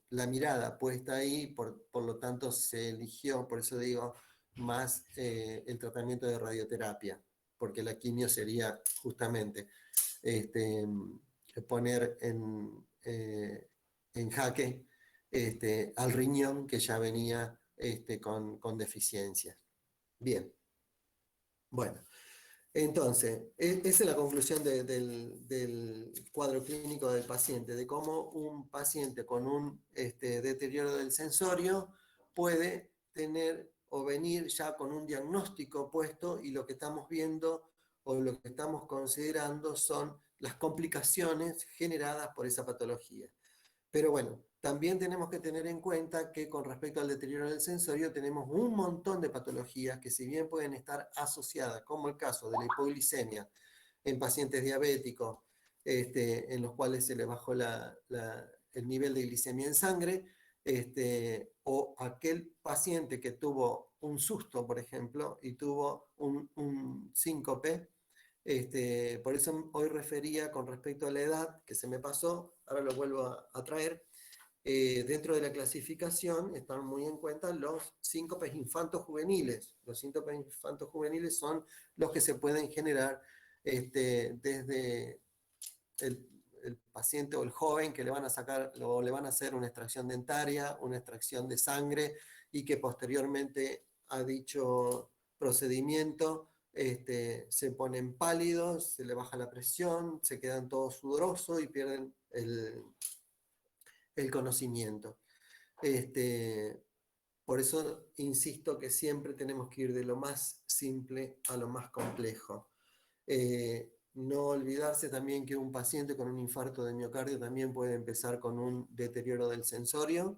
la mirada puesta ahí, por lo tanto se eligió, por eso digo, más el tratamiento de radioterapia, porque la quimio sería justamente poner en jaque al riñón que ya venía con deficiencias. Bien, bueno. Entonces, esa es la conclusión del cuadro clínico del paciente, de cómo un paciente con un deterioro del sensorio puede tener o venir ya con un diagnóstico puesto, y lo que estamos viendo o lo que estamos considerando son las complicaciones generadas por esa patología. Pero bueno, también tenemos que tener en cuenta que con respecto al deterioro del sensorio tenemos un montón de patologías que, si bien pueden estar asociadas, como el caso de la hipoglicemia en pacientes diabéticos, en los cuales se les bajó el nivel de glicemia en sangre, o aquel paciente que tuvo un susto, por ejemplo, y tuvo un síncope. Por eso hoy refería con respecto a la edad, que se me pasó, ahora lo vuelvo a traer. Dentro de la clasificación están muy en cuenta los síncopes infantojuveniles. Los síncopes infantojuveniles son los que se pueden generar desde el paciente o el joven que le van a sacar o le van a hacer una extracción dentaria, una extracción de sangre, y que posteriormente a dicho procedimiento se ponen pálidos, se le baja la presión, se quedan todos sudorosos y pierden el conocimiento. Por eso insisto que siempre tenemos que ir de lo más simple a lo más complejo. No olvidarse también que un paciente con un infarto de miocardio también puede empezar con un deterioro del sensorio,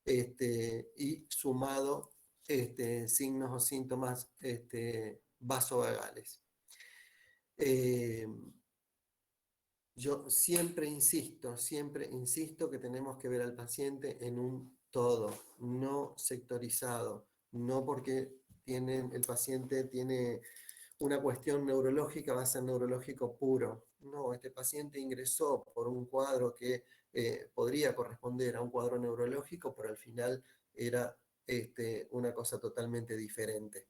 y sumado signos o síntomas vasovagales. Yo siempre insisto que tenemos que ver al paciente en un todo, no sectorizado, no porque el paciente tiene una cuestión neurológica, va a ser neurológico puro. No, este paciente ingresó por un cuadro que podría corresponder a un cuadro neurológico, pero al final era una cosa totalmente diferente.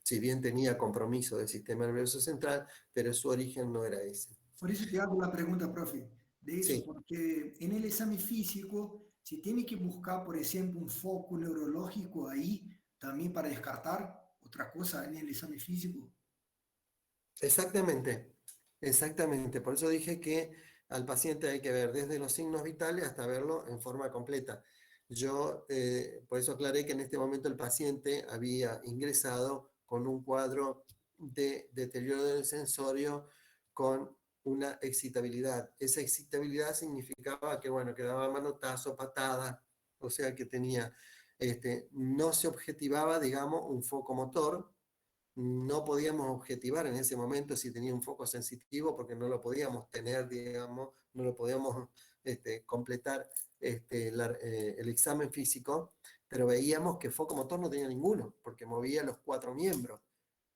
Si bien tenía compromiso del sistema nervioso central, pero su origen no era ese. Por eso te hago la pregunta, profe, de eso, Sí. porque en el examen físico se tiene que buscar, por ejemplo, un foco neurológico ahí también para descartar otra cosa en el examen físico. Exactamente, exactamente. Por eso dije que al paciente hay que ver desde los signos vitales hasta verlo en forma completa. Yo, por eso aclaré que en este momento el paciente había ingresado con un cuadro de deterioro del sensorio con una excitabilidad. Esa excitabilidad significaba que, bueno, que daba manotazo, patada, o sea que tenía, no se objetivaba, digamos, un foco motor. No podíamos objetivar en ese momento si tenía un foco sensitivo, porque no lo podíamos tener, digamos, no lo podíamos completar el examen físico, pero veíamos que foco motor no tenía ninguno, porque movía los 4 miembros.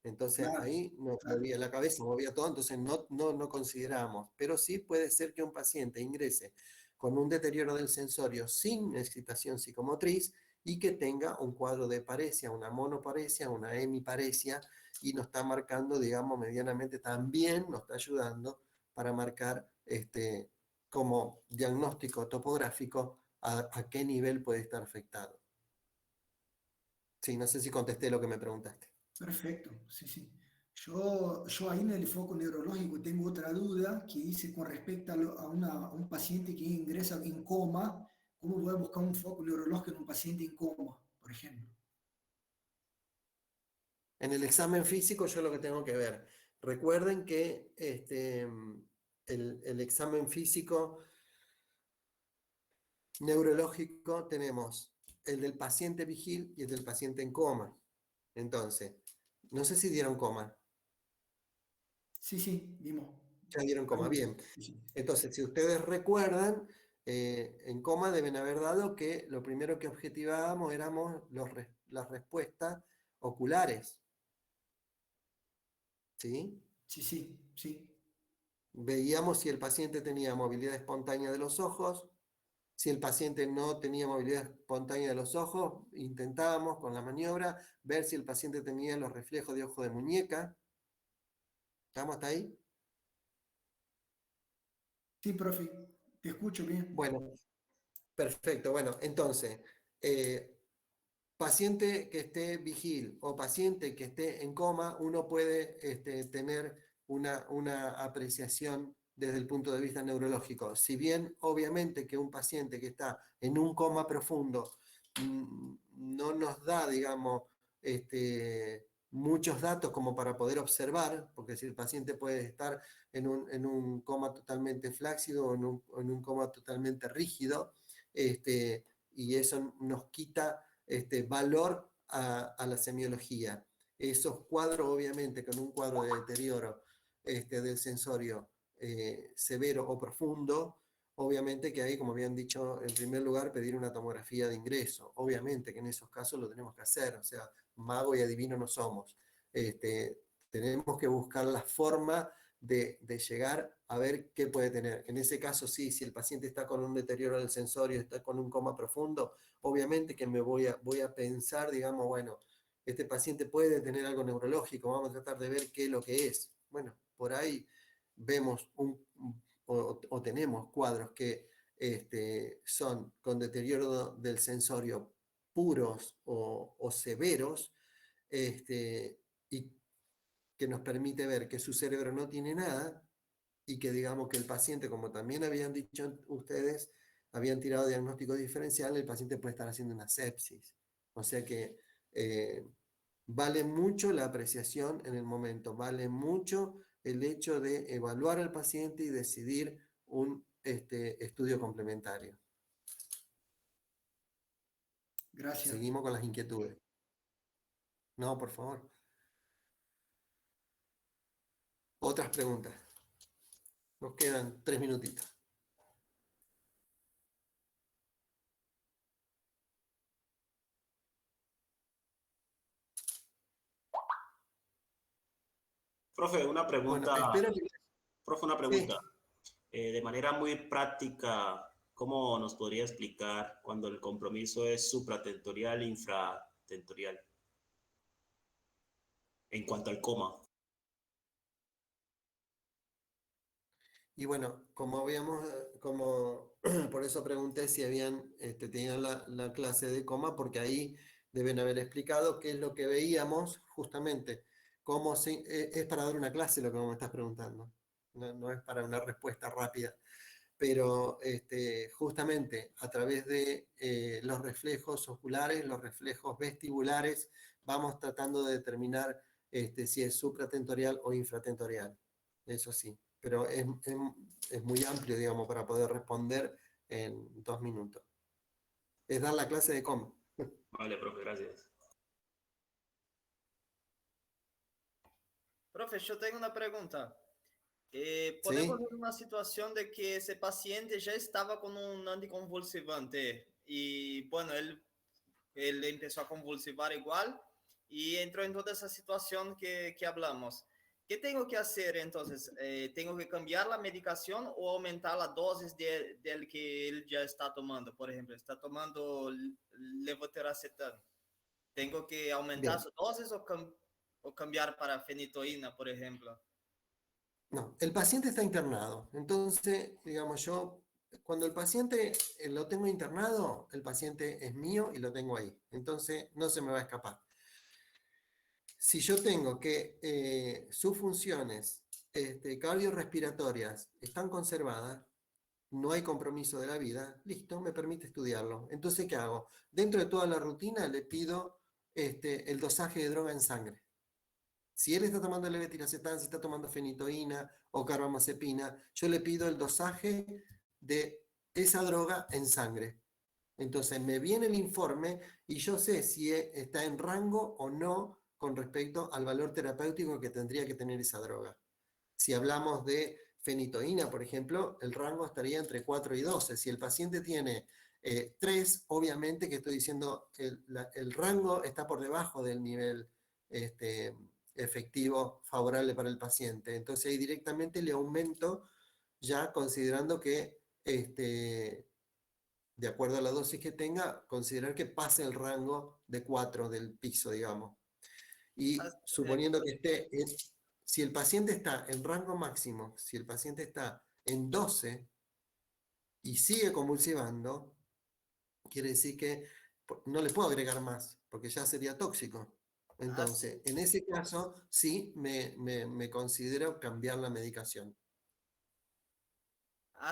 Entonces ahí no movía la cabeza, movía todo, entonces no consideramos. Pero sí puede ser que un paciente ingrese con un deterioro del sensorio sin excitación psicomotriz y que tenga un cuadro de paresia, una monoparesia, una hemiparesia, y nos está marcando, digamos, medianamente, también nos está ayudando para marcar como diagnóstico topográfico a qué nivel puede estar afectado. Sí, no sé si contesté lo que me preguntaste. Perfecto, sí, sí. Yo ahí en el foco neurológico tengo otra duda que dice con respecto a un paciente que ingresa en coma, ¿cómo voy a buscar un foco neurológico en un paciente en coma, por ejemplo? En el examen físico yo lo que tengo que ver. Recuerden que el examen físico neurológico tenemos el del paciente vigil y el del paciente en coma. Entonces, no sé si dieron coma. Sí, sí, dimos. Ya dieron coma, bien. Entonces, si ustedes recuerdan, en coma deben haber dado que lo primero que objetivábamos éramos las respuestas oculares. ¿Sí? Sí, sí, sí. veíamos si el paciente tenía movilidad espontánea de los ojos. Si el paciente no tenía movilidad espontánea de los ojos, intentábamos con la maniobra ver si el paciente tenía los reflejos de ojo de muñeca. ¿Estamos hasta ahí? Sí, profe, te escucho bien. Bueno, perfecto. Bueno, entonces, paciente que esté vigil o paciente que esté en coma, uno puede tener una apreciación desde el punto de vista neurológico. Si bien, obviamente, que un paciente que está en un coma profundo no nos da, digamos, muchos datos como para poder observar, porque si el paciente puede estar en un coma totalmente flácido o en un coma totalmente rígido, y eso nos quita valor a la semiología. Esos cuadros, obviamente, con un cuadro de deterioro del sensorio severo o profundo, obviamente que hay, como habían dicho, en primer lugar, pedir una tomografía de ingreso. Obviamente que en esos casos lo tenemos que hacer, o sea, mago y adivino no somos. Tenemos que buscar la forma de llegar a ver qué puede tener. En ese caso, sí, si el paciente está con un deterioro del sensorio, está con un coma profundo, obviamente que me voy a pensar, digamos, bueno, este paciente puede tener algo neurológico, vamos a tratar de ver qué es lo que es. Bueno, por ahí vemos o tenemos cuadros que son con deterioro del sensorio puros o severos, y que nos permite ver que su cerebro no tiene nada y que digamos que el paciente, como también habían dicho ustedes, habían tirado diagnóstico diferencial, el paciente puede estar haciendo una sepsis. O sea que vale mucho la apreciación en el momento, vale mucho el hecho de evaluar al paciente y decidir un estudio complementario. Gracias. Seguimos con las inquietudes. No, por favor. Otras preguntas. Nos quedan 3 minutitos. Profe, una pregunta. Bueno, espero que... Profe, una pregunta. Sí. De manera muy práctica, ¿cómo nos podría explicar cuando el compromiso es supratentorial e infratentorial? En cuanto al coma. Y bueno, como por eso pregunté si habían tenían la clase de coma, porque ahí deben haber explicado qué es lo que veíamos justamente. Es para dar una clase lo que me estás preguntando, no es para una respuesta rápida, pero justamente a través de los reflejos oculares, los reflejos vestibulares, vamos tratando de determinar si es supratentorial o infratentorial, eso sí. Pero es muy amplio, digamos, para poder responder en 2 minutos. Es dar la clase de coma. Vale, profe, gracias. Profe, yo tengo una pregunta. Podemos ver una situación de que ese paciente ya estaba con un anticonvulsivante y, bueno, él empezó a convulsivar igual y entró en toda esa situación que hablamos. ¿Qué tengo que hacer entonces? ¿Tengo que cambiar la medicación o aumentar la dosis del que él ya está tomando? Por ejemplo, está tomando levetiracetam. ¿Tengo que aumentar su dosis o cambiar para fenitoína, por ejemplo? No, el paciente está internado. Entonces, digamos, cuando el paciente lo tengo internado, el paciente es mío y lo tengo ahí. Entonces, no se me va a escapar. Si yo tengo que sus funciones cardiorrespiratorias están conservadas, no hay compromiso de la vida, listo, me permite estudiarlo. Entonces, ¿qué hago? Dentro de toda la rutina le pido el dosaje de droga en sangre. Si él está tomando levetiracetam, si está tomando fenitoína o carbamazepina, yo le pido el dosaje de esa droga en sangre. Entonces me viene el informe y yo sé si está en rango o no con respecto al valor terapéutico que tendría que tener esa droga. Si hablamos de fenitoína, por ejemplo, el rango estaría entre 4 y 12. Si el paciente tiene 3, obviamente que estoy diciendo el rango está por debajo del nivel efectivo favorable para el paciente. Entonces ahí directamente le aumento, ya considerando que, de acuerdo a la dosis que tenga, considerar que pase el rango de 4 del piso, digamos. Y suponiendo que esté, si el paciente está en rango máximo, si el paciente está en 12 y sigue convulsivando, quiere decir que no le puedo agregar más, porque ya sería tóxico. Entonces, en ese caso, sí me considero cambiar la medicación.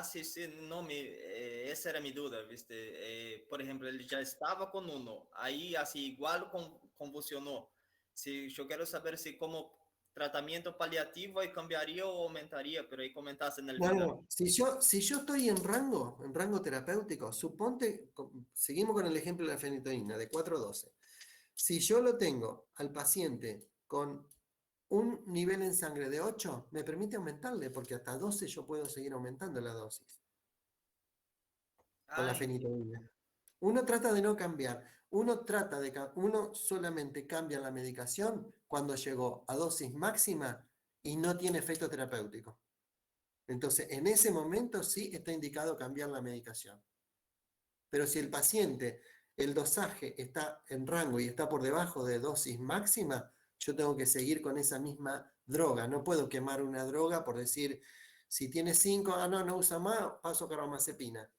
Sí, no, esa era mi duda, ¿viste? Por ejemplo, él ya estaba con 1, ahí así igual convulsionó. Si yo quiero saber si como tratamiento paliativo ahí cambiaría o aumentaría, pero ahí comentaste en el video. No, si yo estoy en rango terapéutico, suponte, seguimos con el ejemplo de la fenitoína, de 4 a 12. Si yo lo tengo al paciente con un nivel en sangre de 8, me permite aumentarle, porque hasta 12 yo puedo seguir aumentando la dosis con la fenitoína. Uno trata de no cambiar, uno solamente cambia la medicación cuando llegó a dosis máxima y no tiene efecto terapéutico. Entonces, en ese momento sí está indicado cambiar la medicación. Pero si el paciente, el dosaje está en rango y está por debajo de dosis máxima, yo tengo que seguir con esa misma droga. No puedo quemar una droga por decir, si tiene 5, no usa más, paso carbamazepina.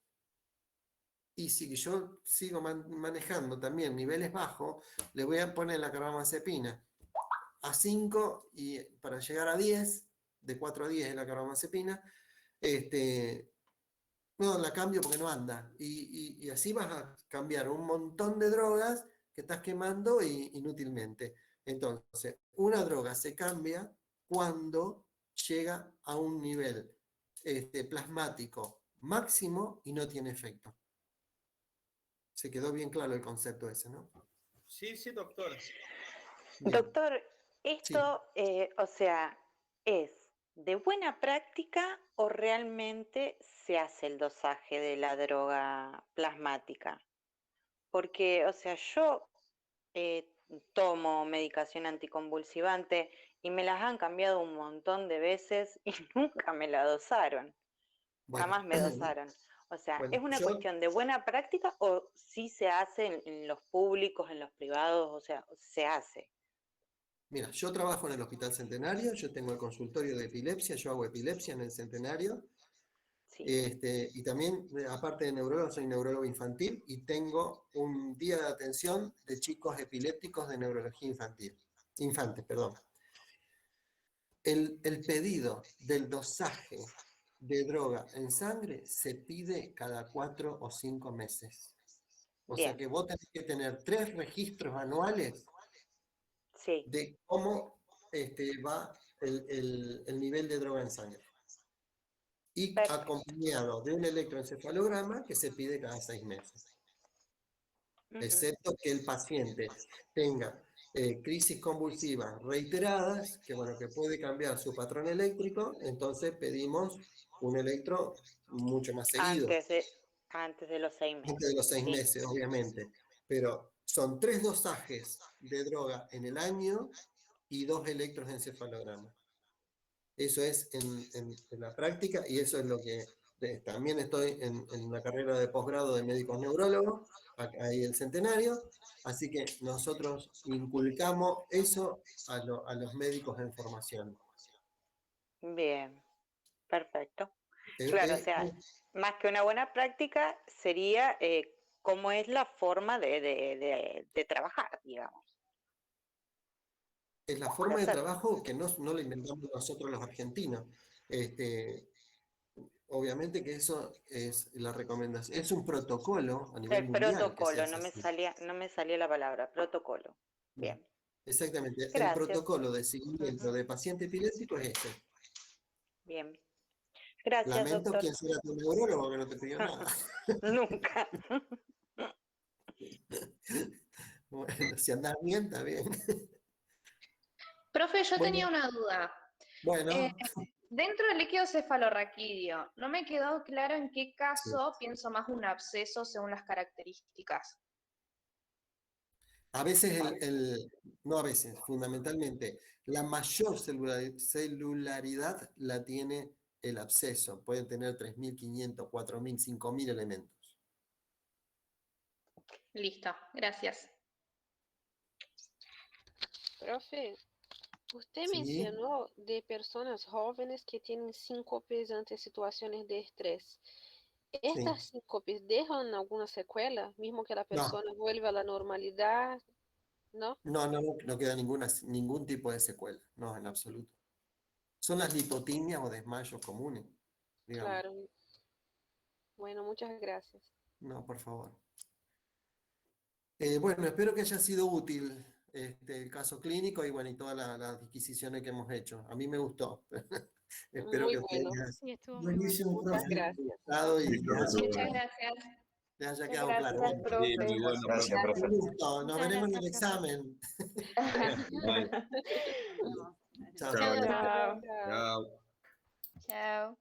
Y si yo sigo manejando también niveles bajos, le voy a poner la carbamazepina a 5 y para llegar a 10, de 4 a 10 es la carbamazepina, no, la cambio porque no anda. Y así vas a cambiar un montón de drogas que estás quemando inútilmente. Entonces, una droga se cambia cuando llega a un nivel plasmático máximo y no tiene efecto. Se quedó bien claro el concepto ese, ¿no? Sí, doctor. Bien. Doctor, esto, o sea, ¿es de buena práctica o realmente se hace el dosaje de la droga plasmática? Porque, o sea, yo tomo medicación anticonvulsivante y me las han cambiado un montón de veces y nunca me la dosaron. Jamás me dosaron. O sea, ¿es una cuestión de buena práctica o sí se hace en los públicos, en los privados? O sea, se hace. Mira, yo trabajo en el Hospital Centenario, yo tengo el consultorio de epilepsia, yo hago epilepsia en el Centenario. Sí. Y también, aparte de neurólogo, soy neurólogo infantil y tengo un día de atención de chicos epilépticos de neurología infantes, perdón. El pedido del dosaje de droga en sangre se pide cada 4 o 5 meses. O sea que vos tenés que tener 3 registros anuales de cómo va el nivel de droga en sangre. Y acompañado de un electroencefalograma que se pide cada 6 meses. Excepto que el paciente tenga crisis convulsivas reiteradas, que puede cambiar su patrón eléctrico, entonces pedimos un electro mucho más seguido. Antes de los 6 meses. Antes de los 6 meses, obviamente. Pero son 3 dosajes de droga en el año y 2 electros de encefalograma. Eso es en la práctica y eso es lo que también estoy en la carrera de posgrado de médicos neurólogos, ahí en el Centenario, así que nosotros inculcamos eso a los médicos en formación. Bien, perfecto. Claro, o sea, más que una buena práctica sería cómo es la forma de trabajar, digamos. Es la forma de trabajo que no la inventamos nosotros los argentinos. Obviamente que eso es la recomendación, es un protocolo a nivel mundial. Protocolo, no me salía la palabra, protocolo. Bien. Exactamente, Gracias. El protocolo de seguimiento de paciente epiléptico es ese. Bien. Gracias, Lamento doctor. quien será tu neurólogo que no te pidió nada. Nunca. Bueno, si andás bien, está bien. Profe, yo tenía una duda. Bueno. Dentro del líquido cefalorraquídeo, no me quedó claro en qué caso pienso más un absceso según las características. A veces, no a veces, fundamentalmente, la mayor celularidad la tiene el absceso. Puede tener 3.500, 4.000, 5.000 elementos. Listo, gracias. Profe, usted Sí. mencionó de personas jóvenes que tienen síncopes ante situaciones de estrés. ¿Estas síncopes dejan alguna secuela, mismo que la persona vuelva a la normalidad? ¿No? No queda ningún tipo de secuela, no, en absoluto. Son las lipotimias o desmayos comunes, digamos. Claro. Bueno, muchas gracias. No, por favor. Bueno, espero que haya sido útil el caso clínico y bueno, y todas las disquisiciones que hemos hecho. A mí me gustó. Espero Muy que ustedes bueno. Sí, estuvo muy bueno. Buenísimo, Muchas profe. gracias. y Muchas gracias. les haya quedado claro. Gracias, Bueno, Sí, profe. muy bueno, un profe. Gracias. gusto. Nos Muchas veremos en el gracias, profe. examen. Bye. Chao. Chao. Chao. Chao. Chao. Chao.